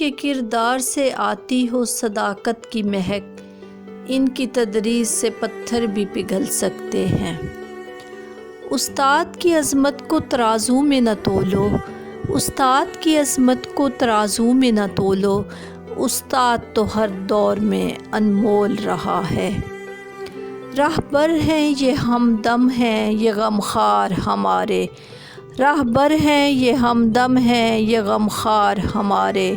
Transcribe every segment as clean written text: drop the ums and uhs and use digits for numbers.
کے کردار سے آتی ہو صداقت کی مہک، ان کی تدریس سے پتھر بھی پگھل سکتے ہیں۔ استاد کی عظمت کو ترازو میں نہ تولو، استاد کی عظمت کو ترازو میں نہ تولو، استاد تو ہر دور میں انمول رہا ہے۔ راہبر ہیں یہ ہمدم ہیں یہ غمخوار ہمارے، راہبر ہیں یہ ہمدم ہیں یہ غمخوار ہمارے،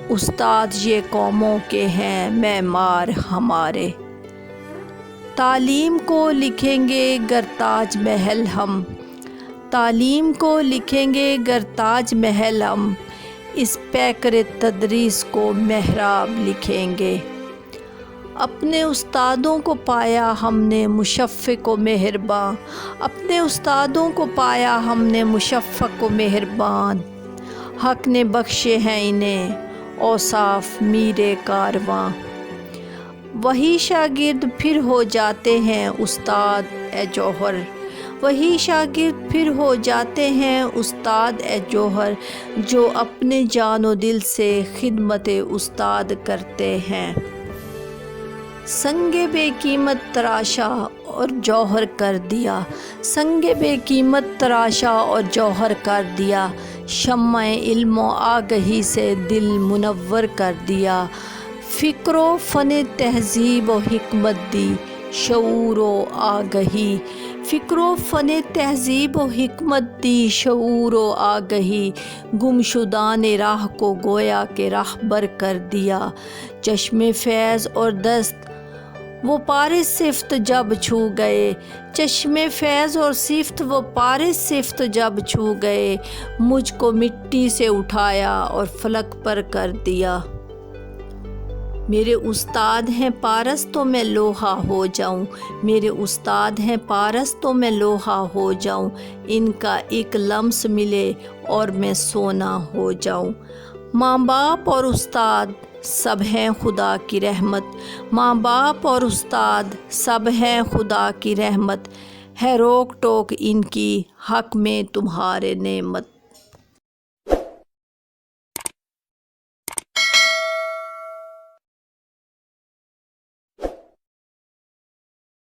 استاد یہ قوموں کے ہیں معمار ہمارے۔ تعلیم کو لکھیں گے گر تاج محل ہم، تعلیم کو لکھیں گے گر تاج محل ہم، اس پیکر تدریس کو محراب لکھیں گے۔ اپنے استادوں کو پایا ہم نے مشفق و مہربان، اپنے استادوں کو پایا ہم نے مشفق و مہربان، حق نے بخشے ہیں انہیں اوصاف میر کارواں۔ وہی شاگرد پھر ہو جاتے ہیں استاد اے جوہر، وہی شاگرد پھر ہو جاتے ہیں استاد اے جوہر، جو اپنے جان و دل سے خدمت استاد کرتے ہیں۔ سنگ بے قیمت تراشا اور جوہر کر دیا، سنگ بے قیمت تراشا اور جوہر کر دیا، شمع علم و آگہی سے دل منور کر دیا، فکر و فن تہذیب و حکمت دی شعور و آگہی، فکر و فن تہذیب و حکمت دی شعور و آگہی، گمشدان راہ کو گویا کہ راہبر کر دیا، چشم فیض اور دست وہ پارس صفت جب چھو گئے، چشم فیض اور صفت وہ پارس صفت جب چھو گئے، مجھ کو مٹی سے اٹھایا اور فلک پر کر دیا۔ میرے استاد ہیں پارس تو میں لوہا ہو جاؤں، میرے استاد ہیں پارس تو میں لوہا ہو جاؤں، ان کا ایک لمس ملے اور میں سونا ہو جاؤں۔ ماں باپ اور استاد سب ہیں خدا کی رحمت، ماں باپ اور استاد سب ہیں خدا کی رحمت، ہے روک ٹوک ان کی حق میں تمہارے نعمت۔